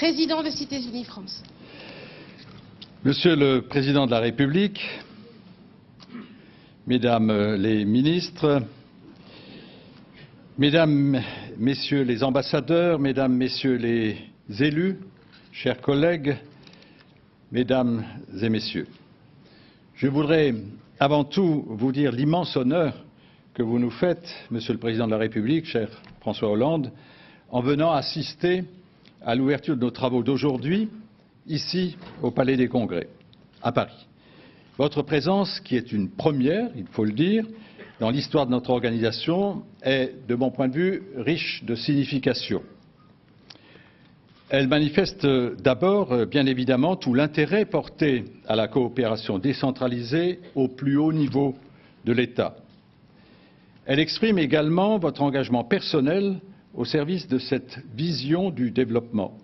président de Cités Unies France. Monsieur le Président de la République, Mesdames les ministres, Mesdames, Messieurs les ambassadeurs, Mesdames, Messieurs les élus, chers collègues, Mesdames et Messieurs, je voudrais avant tout vous dire l'immense honneur que vous nous faites, Monsieur le Président de la République, cher François Hollande, en venant assister à l'ouverture de nos travaux d'aujourd'hui, ici, au Palais des Congrès, à Paris. Votre présence, qui est une première, il faut le dire, dans l'histoire de notre organisation, est, de mon point de vue, riche de signification. Elle manifeste d'abord, bien évidemment, tout l'intérêt porté à la coopération décentralisée au plus haut niveau de l'État. Elle exprime également votre engagement personnel au service de cette vision du développement.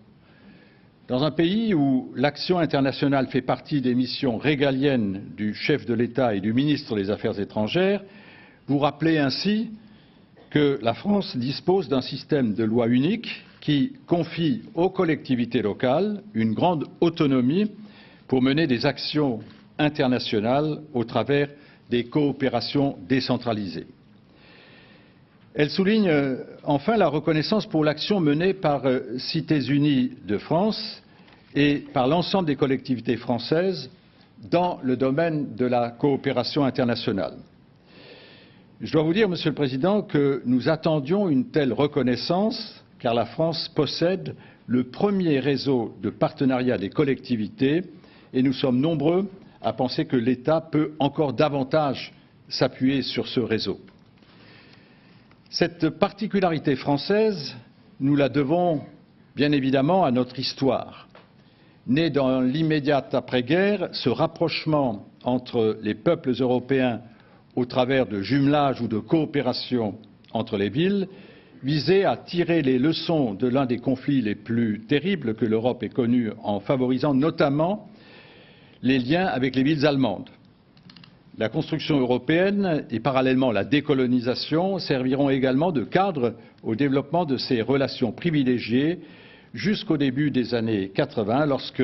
Dans un pays où l'action internationale fait partie des missions régaliennes du chef de l'État et du ministre des Affaires étrangères, vous rappelez ainsi que la France dispose d'un système de loi unique qui confie aux collectivités locales une grande autonomie pour mener des actions internationales au travers des coopérations décentralisées. Elle souligne enfin la reconnaissance pour l'action menée par Cités Unies de France et par l'ensemble des collectivités françaises dans le domaine de la coopération internationale. Je dois vous dire, Monsieur le Président, que nous attendions une telle reconnaissance car la France possède le premier réseau de partenariat des collectivités et nous sommes nombreux à penser que l'État peut encore davantage s'appuyer sur ce réseau. Cette particularité française, nous la devons bien évidemment à notre histoire. Né dans l'immédiate après-guerre, ce rapprochement entre les peuples européens au travers de jumelages ou de coopération entre les villes visait à tirer les leçons de l'un des conflits les plus terribles que l'Europe ait connus en favorisant notamment les liens avec les villes allemandes. La construction européenne et parallèlement la décolonisation serviront également de cadre au développement de ces relations privilégiées jusqu'au début des années 80 lorsque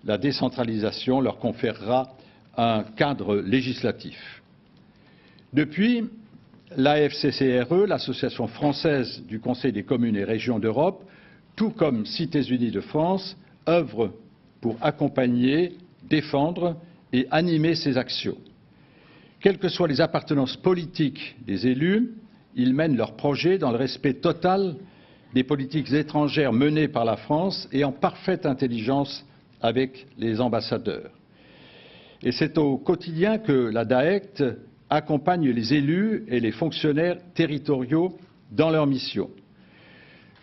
la décentralisation leur conférera un cadre législatif. Depuis, l'AFCCRE, l'Association française du Conseil des communes et régions d'Europe, tout comme Cités Unies de France, œuvre pour accompagner, défendre et animer ces actions. Quelles que soient les appartenances politiques des élus, ils mènent leurs projets dans le respect total des politiques étrangères menées par la France et en parfaite intelligence avec les ambassadeurs. Et c'est au quotidien que la DAECT accompagne les élus et les fonctionnaires territoriaux dans leur mission.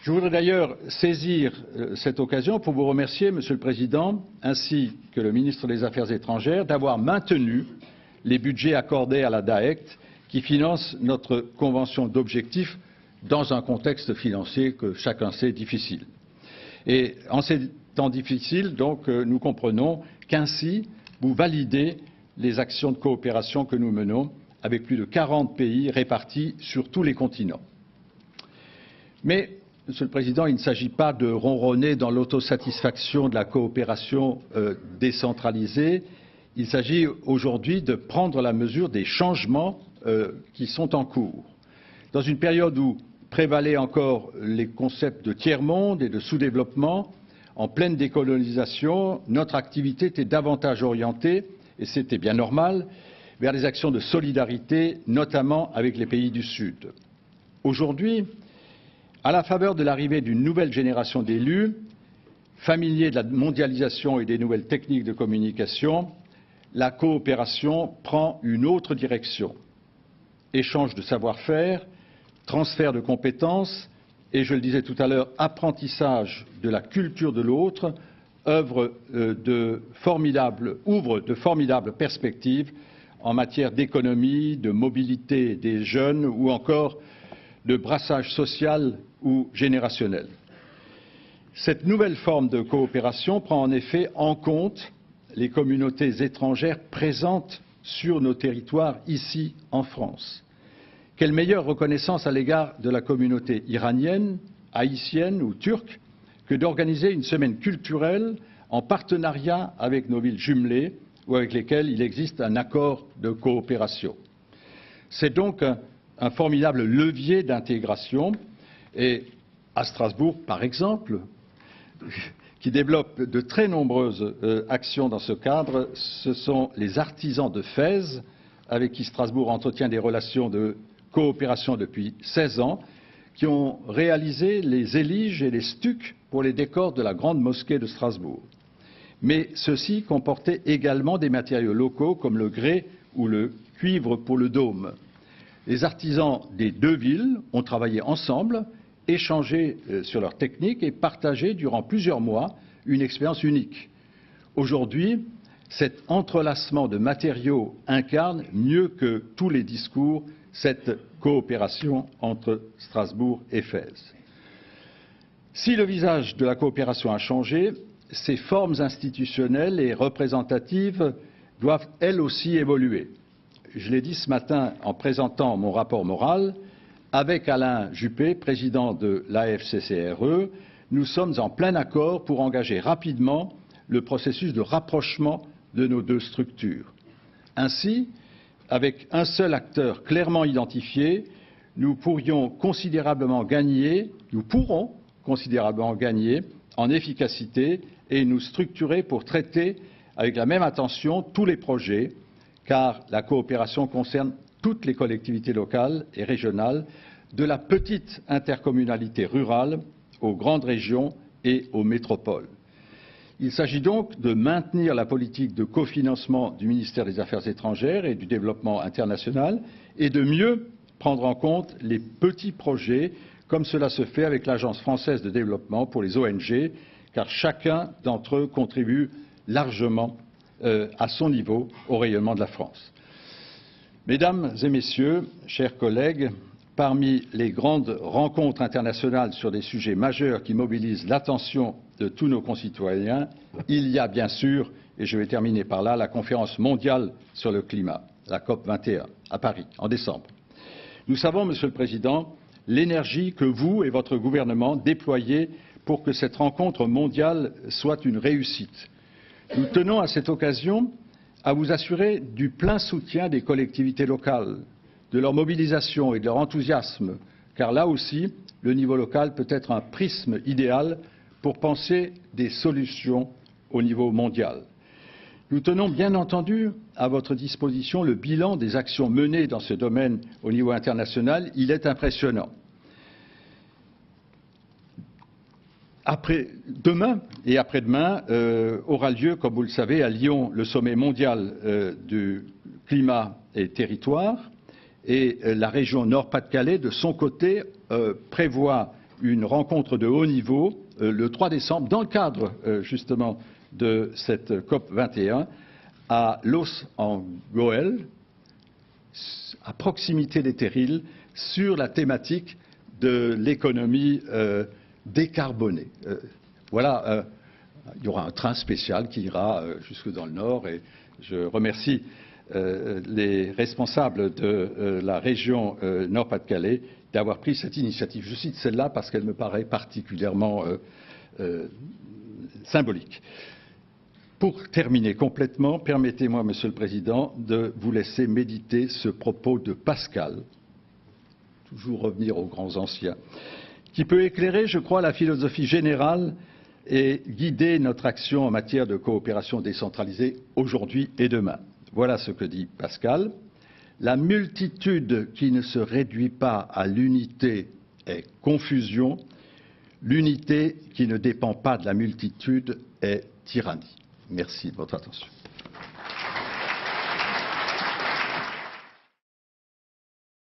Je voudrais d'ailleurs saisir cette occasion pour vous remercier, Monsieur le Président, ainsi que le ministre des Affaires étrangères, d'avoir maintenu les budgets accordés à la DAECT qui finance notre convention d'objectifs dans un contexte financier que chacun sait difficile. Et en ces temps difficiles, donc, nous comprenons qu'ainsi vous validez les actions de coopération que nous menons avec plus de 40 pays répartis sur tous les continents. Mais, Monsieur le Président, il ne s'agit pas de ronronner dans l'autosatisfaction de la coopération décentralisée. Il s'agit aujourd'hui de prendre la mesure des changements qui sont en cours. Dans une période où prévalaient encore les concepts de tiers-monde et de sous-développement, en pleine décolonisation, notre activité était davantage orientée, et c'était bien normal, vers les actions de solidarité, notamment avec les pays du Sud. Aujourd'hui, à la faveur de l'arrivée d'une nouvelle génération d'élus, familiers de la mondialisation et des nouvelles techniques de communication, la coopération prend une autre direction. Échange de savoir-faire, transfert de compétences et, je le disais tout à l'heure, apprentissage de la culture de l'autre ouvre de formidables perspectives en matière d'économie, de mobilité des jeunes ou encore de brassage social ou générationnel. Cette nouvelle forme de coopération prend en effet en compte les communautés étrangères présentes sur nos territoires ici en France. Quelle meilleure reconnaissance à l'égard de la communauté iranienne, haïtienne ou turque que d'organiser une semaine culturelle en partenariat avec nos villes jumelées ou avec lesquelles il existe un accord de coopération. C'est donc un formidable levier d'intégration et à Strasbourg, par exemple, qui développe de très nombreuses actions dans ce cadre, ce sont les artisans de Fès, avec qui Strasbourg entretient des relations de coopération depuis 16 ans, qui ont réalisé les éliges et les stucs pour les décors de la grande mosquée de Strasbourg. Mais ceux-ci comportaient également des matériaux locaux comme le grès ou le cuivre pour le dôme. Les artisans des deux villes ont travaillé ensemble, échangé sur leurs techniques et partagé durant plusieurs mois une expérience unique. Aujourd'hui, cet entrelacement de matériaux incarne mieux que tous les discours cette coopération entre Strasbourg et Fès. Si le visage de la coopération a changé, ses formes institutionnelles et représentatives doivent elles aussi évoluer. Je l'ai dit ce matin en présentant mon rapport moral, avec Alain Juppé, président de l'AFCCRE, nous sommes en plein accord pour engager rapidement le processus de rapprochement de nos deux structures. Ainsi, avec un seul acteur clairement identifié, nous pourrons considérablement gagner en efficacité et nous structurer pour traiter avec la même attention tous les projets, car la coopération concerne toutes les collectivités locales et régionales, de la petite intercommunalité rurale aux grandes régions et aux métropoles. Il s'agit donc de maintenir la politique de cofinancement du ministère des Affaires étrangères et du Développement international et de mieux prendre en compte les petits projets, comme cela se fait avec l'Agence française de développement pour les ONG, car chacun d'entre eux contribue largement à son niveau au rayonnement de la France. Mesdames et Messieurs, chers collègues, parmi les grandes rencontres internationales sur des sujets majeurs qui mobilisent l'attention de tous nos concitoyens, il y a bien sûr, et je vais terminer par là, la conférence mondiale sur le climat, la COP 21, à Paris, en décembre. Nous savons, Monsieur le Président, l'énergie que vous et votre gouvernement déployez pour que cette rencontre mondiale soit une réussite. Nous tenons à cette occasion à vous assurer du plein soutien des collectivités locales, de leur mobilisation et de leur enthousiasme, car là aussi, le niveau local peut être un prisme idéal pour penser des solutions au niveau mondial. Nous tenons bien entendu à votre disposition le bilan des actions menées dans ce domaine au niveau international. Il est impressionnant. Demain et après-demain aura lieu, comme vous le savez, à Lyon, le sommet mondial du climat et territoire. Et la région Nord-Pas-de-Calais, de son côté, prévoit une rencontre de haut niveau le 3 décembre, dans le cadre justement de cette COP 21, à Los-en-Gohelle, à proximité des terrils, sur la thématique de l'économie décarbonée. Voilà, il y aura un train spécial qui ira jusque dans le Nord et je remercie les responsables de la région Nord-Pas-de-Calais d'avoir pris cette initiative. Je cite celle-là parce qu'elle me paraît particulièrement symbolique. Pour terminer complètement, permettez-moi, Monsieur le Président, de vous laisser méditer ce propos de Pascal, toujours revenir aux grands anciens, qui peut éclairer, je crois, la philosophie générale et guider notre action en matière de coopération décentralisée aujourd'hui et demain. Voilà ce que dit Pascal. La multitude qui ne se réduit pas à l'unité est confusion. L'unité qui ne dépend pas de la multitude est tyrannie. Merci de votre attention.